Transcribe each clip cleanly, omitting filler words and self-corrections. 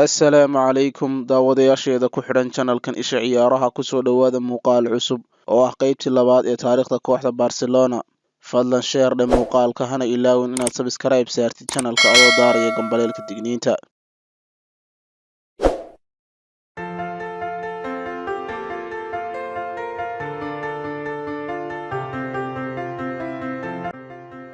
assalaamu calaykum daawadayaasheeda ku xidhan channelkan isha ciyaaraha kusoo dhowaada muuqaal cusub oo ah qaybtii labaad ee taariikhda kooxda Barcelona. Fadlan share dhe muuqaalka hana ilaawin inaad subscribe saartid channelka adoo daaraya gambaleelka digniinta.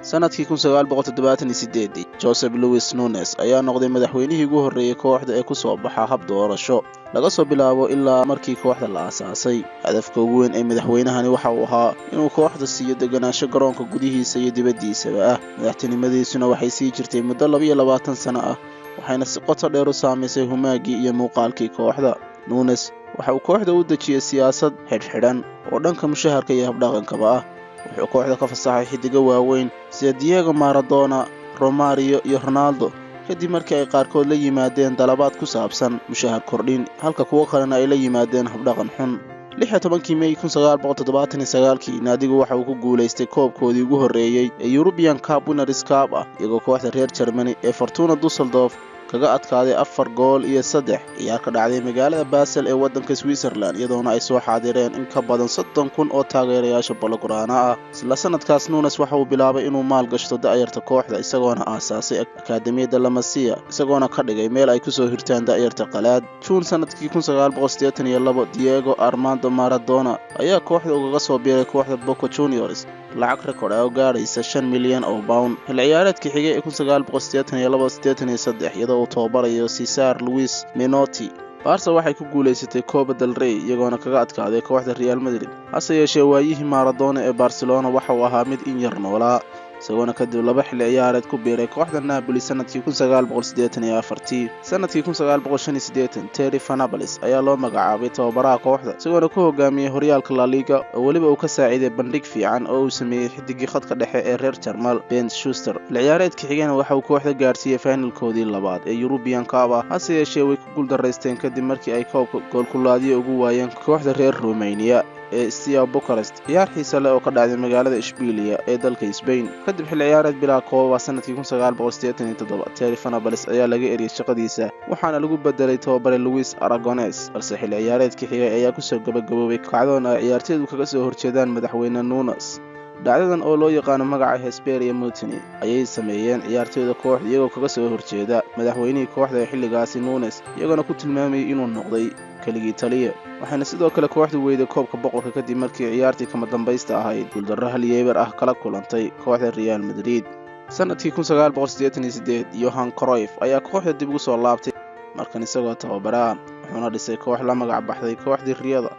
sanadkii 1978 Jose Luis Nunes ayaa noqday madaxweynihii ugu horreeyay kooxda ee ku soo baxa hab doorasho laga soo bilaabo ilaa markii kooxda la aasaasay. Hadafka ugu weyn ee madaxweynahani waxa uu ahaa inuu kooxda siiyo deganaansho garoonka gudihiisa iyo dibaddiisaba ah. madaxtinimadiisuna waxay sii jirtay muddo 22 sano ah, waxayna si qoto dheer u saamaysay humaagii iyo muuqaalkii kooxda. Nunes waxa uu kooxda u dejiyay siyaasad xidhxidhan oo dhanka mushaharka iyo habdhaqankaba ah. wuxuu kooxda ka fasaxay xidigo waaweyn sida Diego Maradona, Romario iyo Ronaldo kadib markii ay qaarkood la yimaadeen dalabaad ku saabsan mushahar kordhin, halka kuwo kalena ay la yimaadeen habdhaqan xun. 16 May 1979 naadigu waxa uu ku guuleystay koobkoodii ugu horreeyay ee European Cup Winners' Cup ah, iyagoo kooxda reer Germany ee Fortuna Düsseldorf kaga adkaaday 4-3 ciyaar ka dhacday magaalada Basel ee waddanka Switzerland, iyadoona ay soo xaadireen in ka badan 30,000 oo taageerayaasha Blaugrana ah. isla sanadkaas Nunes waxa uu bilaabay inuu maal gashto da'yarta kooxda, isagoona aasaasay akaademiyada La Masia, isagoona ka dhigay meel ay kusoo hirtaan da'yarta qalaad. June sanadkii 1982 Diego Armando Maradona ayaa kooxda ugaga soo biiray kooxda Boca Juniors lacag record ah oo gaaraysa 5 milyan oo pound. xil ciyaareedkii xigay ee 1982-83 iyadoo uu tababarayo Cesar Luis Menotti, Barca waxay ku guuleysatay Copa del Rey iyagoona kaga adkaaday kooxda Real Madrid. hase yeeshee waayihii Maradona ee Barcelona waxa uu ahaa mid in yar noolaa, isagoona kadib 2 xil ciyaareed ku biiray kooxda Napoli sanadkii 1984. sanadkii 1985 Terry Venables ayaa loo magacaabay tababaraha kooxda, isagoona ku hogaamiyay horyaalka La Liga oo weliba uu ka saaciday bandhig fiican oo uu sameeyay xidigii khadka dhexe ee reer Jarmal Ben Schuster. xil ciyaareedkii xigayna waxa uu kooxda gaarsiiyay finalkoodii labaad ee European Cup ah, hase yeeshee way ku guuldareysteen kadib markii ay koobka goolkulaadyo ugu waayeen kooxda reer Romania ee Steaua Bucharest. ciyaar xiiso leh oo ka dhacday magaalada Ishbiiliya ee dalka Spain. kadib xil ciyaareed bilaa koob ah sanadkii 1987 Terry Venables ayaa laga eriyay shaqadiisa waxaana lagu bedelay tababare Luis Aragonés, balse xil ciyaareedkii xigay ayaa kusoo gabagaboobay kacdoon ay ciyaartoydu kaga soo horjeedaan madaxweyne Nunes. dhacdadan oo loo yaqaano magaca Hesperia Mutiny ayay sameeyeen ciyaartoyda kooxda iyagoo kaga soo horjeeda madaxweynihii kooxda ee xilligaasi Nunes, iyagoona ku tilmaamayay inuu noqday keligii taliye. waxayna sidoo kale kooxdu weyday koobka boqorka kadib markii ciyaartii kama dambaysta ahayd guuldarro hal yeebar ah kala kulantay kooxda Real Madrid. sanadkii 1988 Johan Cruyff ayaa kooxda dib ugu soo laabtay, markan isagoo tababaraha, wuxuuna dhisay koox la magac baxday kooxdii Riyada.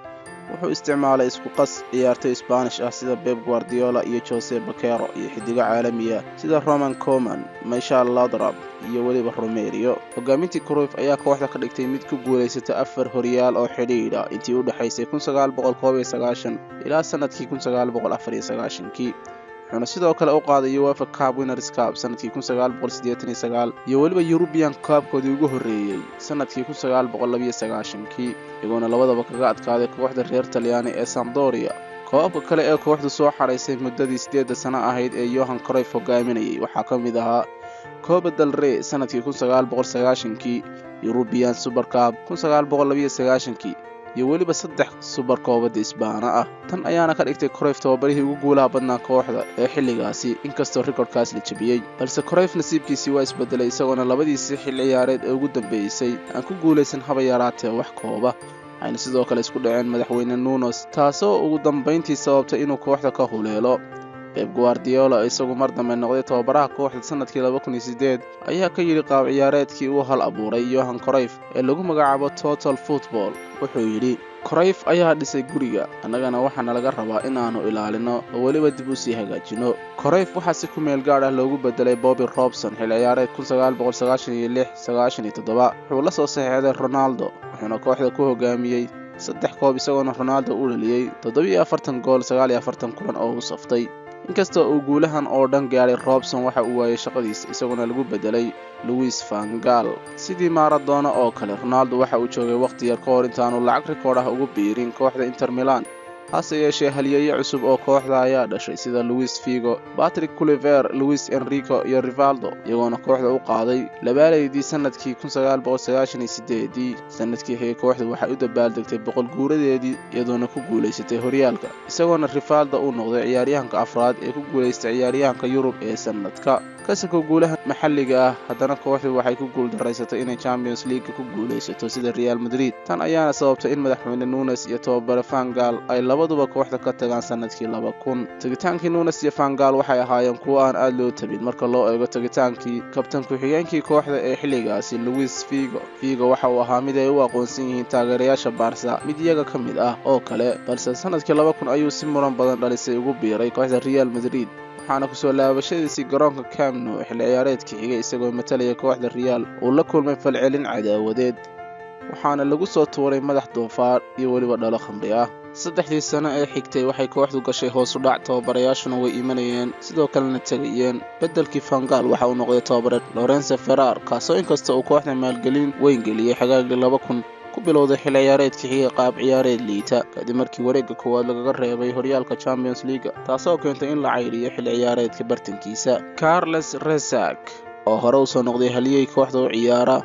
wuxuu isticmaalay isku qas ciyaartoy Spanish ah sida Pep Guardiola iyo Jose Baquero iyo xidigo caalami ah sida Roman Koeman, Michel Laudrup iyo weliba Romario. hogaamintii Cruyff ayaa kooxda ka dhigtay mid ku guuleysata 4 horyaal oo xidhiidh ah intii u dhaxaysay 1991 ilaa sanadkii 1994. wuxuuna sidoo kale u qaaday UEFA Cup Winners' Cup sanadkii 1989 iyo weliba European Cup-koodii ugu horreeyay sanadkii 1992, iyagoona labadaba kaga adkaaday kooxda reer Talyaani ee Sampdoria. koobabka kale ee kooxdu soo xaraysay muddadii 8 sano ahayd ee Johan Cruyff hogaaminayay waxaa ka mid ahaa Copa del Rey sanadkii 1990, European Super Cup 1992 iyo weliba 3 Super Copa Isbaana ah. tan ayaana ka dhigtay Cruyff tababarihii ugu guulaha badnaa kooxda ee xilligaasi, inkastoo recordkaas la jabiyay. balse Cruyff nasiibkiisii waa isbedelay, isagoona labadiisii xil ciyaareed ee ugu dambeysay aan ku guuleysan haba yaraatee wax kooba. waxayna sidoo kale isku dhaceen madaxweyne Nunes, taasoo ugu dambeyntii sababtay inuu kooxda ka huleelo. Pep Guardiola isagu mar dambe noqday tababaraha kooxda sanadkii 2008 ayaa ka yiri qaab ciyaareedkii uu hal abuuray Johan Cruyff ee lagu magacaabo Total Football. wuxuu yidhi, Cruyff ayaa dhisay guriga, annagana waxaana laga rabaa inaanu ilaalino oo weliba dib u sii hagaajino. Cruyff waxaa si ku meel gaar ah loogu bedelay Bobby Robson xil ciyaareed 1996-97. wuxuu la soo saxiixday Ronaldo, wuxuuna kooxda ku hogaamiyey 3 koob isagoona Ronaldo u dhaliyay 47 gool 49 kulan oo uu saftay. inkastoo uu guulahan oo dhan gaaray, Robson waxa uu waayay shaqadiisa isagoona lagu bedelay Luis van Gaal. sidii Maradona oo kale, Ronaldo waxa uu joogay waqti yar ka hor intaanu lacag record ah ugu biirin kooxda Inter Milan. hase yeeshee halyeeye cusub oo kooxda ayaa dhashay sida Luis Figo, Patrick Kluivert, Luis Enrique iyo Rivaldo, iyagoona kooxda u qaaday labaalaydii sanadkii 1998. sanadkii xigay kooxdu waxay u dabaaldegtay boqol guuradeedii iyadoona ku guulaysatay horyaalka, isagoona Rivaldo uu noqday ciyaaryahanka afraad ee ku guulaystay ciyaaryahanka Yurub ee sanadka. kasako guulaha maxalliga ah, haddana kooxdu waxay ku guuldareysatay inay Champions League ku guulaysato sida Real Madrid. tan ayaana sababtay in madaxweyne Nunes iyo tababare Van Gaal ay labaduba kooxda ka tagaan sanadkii 2000. tagitaankii Nunes iyo Van Gaal waxay ahaayeen kuwo aan aad loo tabin marka loo eego tagitaankii kabtan ku-xigeenkii kooxda ee xilligaasi Luis Figo. Figo waxa uu ahaa mid ay u aqoonsan yihiin taageerayaasha Barca mid iyaga ka mid ah oo kale, balse sanadkii 2000 ayuu si muran badan dhalisay ugu biiray kooxda Real Madrid, waxaana ku soo laabashadiisii garoonka Camp Nou xilli ciyaareedkii xigay isagoo matalaya kooxda Real uu la kulmay falcelin cadaawadeed, waxaana lagu soo tuuray madax doofaar iyo weliba dhalo khamri ah. 3 sano ee xigtay waxay kooxdu gashay hoos u dhac, tababarayaashuna way imanayeen sidoo kalena tagayeen. beddelkii Van Gaal waxa uu noqday tababare Lorenzo Ferrar, kaasoo inkasta uu kooxda maalgelin weyn geliyay xagaagii 2000 ku bilowday xilli ciyaareedkii xigay qaab ciyaareed liita kadib markii wareegga koowaad lagaga reebay horyaalka Champions League, taasoo keentay in la cayriyo xilli ciyaareedka bartankiisa. Carles Rezac oo hore u soo noqday halyeey kooxda u ciyaara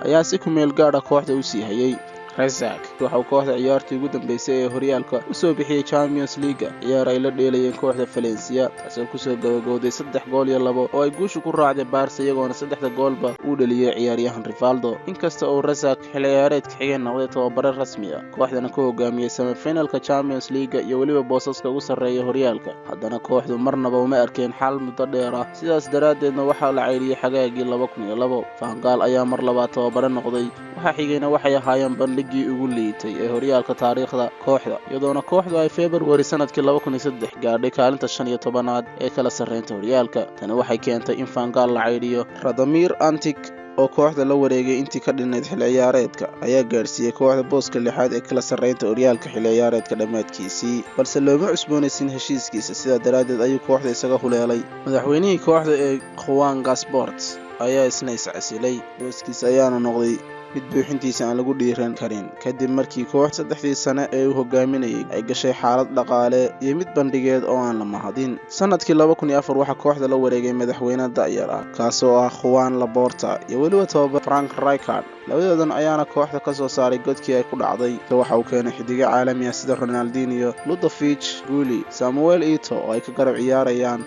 ayaa si ku meel gaar ah kooxda u sii hayay. Rezac waxa uu kooxda ciyaartii ugu dambeysay ee horyaalka u soo bixiyay Champions League ciyaar ay la dheelayeen kooxda Valencia, taasoo ku soo gabagowday 3-2 oo ay guusha ku raacday Barca, iyagoona 3 goolba uu dhaliyay ciyaaryahan Rivaldo. inkasta oo Rezac xilli ciyaareedka xigay noqday tababare rasmi ah, kooxdana ku hogaamiyay semi-finalka Champions League iyo weliba boosaska ugu sarreeya horyaalka, haddana kooxdu marnaba uma arkeen xal muddo dheer ah, sidaas daraaddeedna waxaa la cayriyay xagaagii 2002. Van Gaal ayaa mar labaad tababare noqday, waxa xigayna waxay ahaayeen bandhigii ugu liitay ee horyaalka taariikhda kooxda, iyadoona kooxdu ay February sanadkii 2003 gaadhay kaalinta 15aad ee kala sarreynta horyaalka. tani waxay keentay in Van Gaal la cayriyo. Radamir Antic oo kooxda la wareegay intii ka dhinayd xilli ciyaareedka ayaa gaarsiiyay kooxda booska 6aad ee kala sarreynta horyaalka xilli ciyaareedka dhammaadkiisii, balse looma cusboonaysin heshiiskiisa, sidaa daraaddeed ayuu kooxda isaga huleelay. madaxweynihii kooxda ee Juan Gasport ayaa isna iscasilay, booskiisa ayaana noqday mid buuxintiisa aan lagu dhiiran karin kadib markii koox 3 sano ee uu hogaaminayay ay gashay xaalad dhaqaale iyo mid bandhigeed oo aan la mahadin. sanadkii 2004 waxa kooxda la wareegay madaxweyne da'yar ah kaasoo ah Juan Laporta iyo weliba tababar Frank Rijkaard. labadoodan ayaana kooxda ka soo saaray godkii ay ku dhacday. waxa uu keenay xidiga caalami ah sida Ronaldinho, Ludovic Gulli, Samuel Eto'o oo ay ka garab ciyaarayaan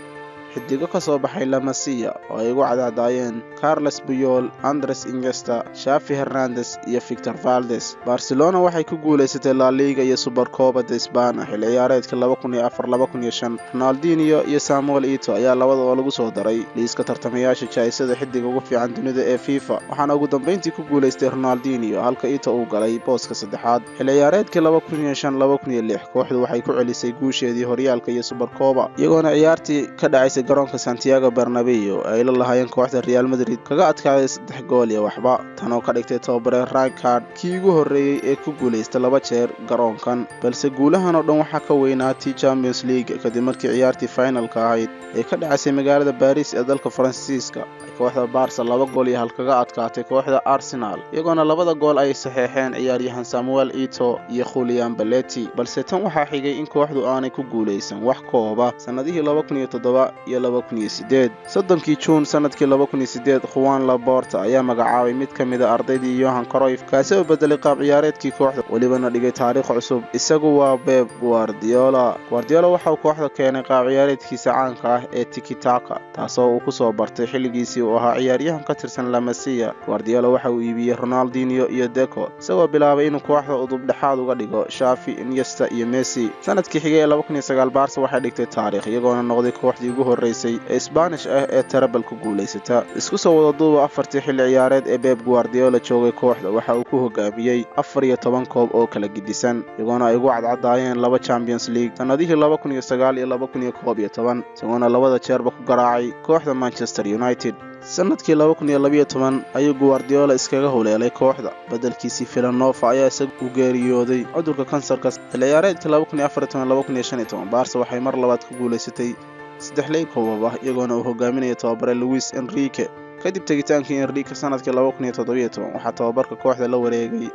xidigo ka soo baxay La Masia oo ay ugu cadaadayeen Carles Puyol, Andres Iniesta, Xavi Hernandez iyo Victor Valdez. Barcelona waxay ku guuleysatay La Liga iyo Supercopa de España xilli ciyaareedka 2004-2005. Ronaldinho iyo Samuel Eto'o ayaa labadaba lagu soo daray liiska tartamayaasha jaaysada xidiga ugu fiican dunida ee FIFA, waxaana ugu dambeyntii ku guuleystay Ronaldinho halka Eto'o uu galay booska 3aad. xilli ciyaareedkii 2005-2006 kooxdu waxay ku celisay guusheedii horyaalka iyo Supercopa, iyagoona ciyaartii ka dhacay garoonka Santiago Bernabeu ay la lahaayeen kooxda Real Madrid kaga adkaaday 3 gool iyo waxba, tan oo ka dhigtay tababare Rijkaard kii ugu horreeyay ee ku guuleystay 2 jeer garoonkan. balse guulahan oo dhan waxaa ka weynaatii Champions League kadib markii ciyaartii finalka ahayd ee ka dhacaysay magaalada Paris ee dalka Faransiiska kooxda Barca 2 gool iyo hal kaga adkaatay kooxda Arsenal, iyagoona 2 gool ay saxeexeen ciyaaryahan Samuel Eto'o iyo Julian Belletti. balse tan waxaa xigay in kooxdu aanay ku guuleysan wax kooba sanadihii 2007 iyo 2008. 3 Juun sanadkii 2008 Juan Laporta ayaa magacaabay mid ka mid ah ardaydii Johan Cruyff, kaasoo bedelay qaab ciyaareedkii kooxda welibana dhigay taariikh cusub. isagu waa Pep Guardiola. waxa uu kooxda keenay qaab ciyaareedkiisa caanka ah ee tiki-taka, taasoo uu ku soo bartay xilligiisii uu ahaa ciyaaryahan ka tirsan La Masia. Guardiola waxa uu iibiyay Ronaldinho iyo Deco, isagoo bilaabay inuu kooxda udub dhexaad uga dhigo Xavi, Iniesta iyo Messi. sanadkii xigay ee 2009 Barca waxay dhigtay taariikh, iyagoona noqday kooxdii ugu horeysay ee Spanish ah ee treble ku guuleysata. isku soo wada duuba 4 xilli ciyaareed ee Pep Guardiola joogay kooxda waxa uu ku hogaamiyay 14 koob oo kala gidisan, iyagoona ay ugu cadcadaayeen 2 Champions League sanadihii 2009 iyo 2011, isagoona 2 jeerba ku garaacay kooxda Manchester United. sanadkii 2012 ayuu Guardiola iskaga huleelay kooxda, bedelkiisii Villanova ayaa isagu u geeriyooday cudurka kansarka. xilli ciyaareedka 2014-2015 Barca waxay mar labaad ku guuleysatay 3 koobab ah, iyagoona uu hogaaminaya tababare Luis Enrique. kadib tegitaankii Enrique sanadkii 2017 waxaa tababarka kooxda la wareegay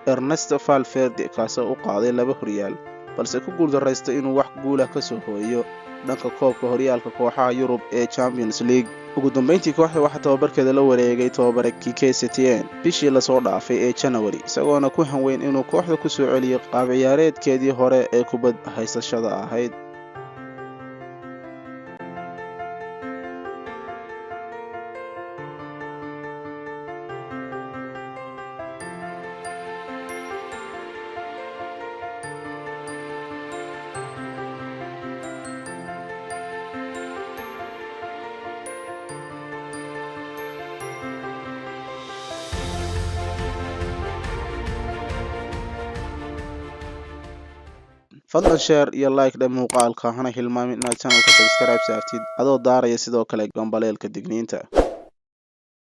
Ernesto Valverde, kaasoo u qaaday 2 horyaal. balse ku guuldarraystay inuu wax guul ah ka soo hooyo dhanka koobka horyaalka kooxaha Yurub ee Champions League. Ugu dambeyntii kooxda waxaa tababarkeeda la wareegay tababare Quique Setien bishii la soo dhaafay ee January, isagoona ku hanweyn inuu kooxda ku soo celiyo qaab ciyaareedkeedii hore ee kubad haysashada ahayd. fadlan share iyo like dha muuqaalka, hana hilmaamin inaad channelka subscribe saartid adoo daaraya sidoo kale gambaleelka digniinta.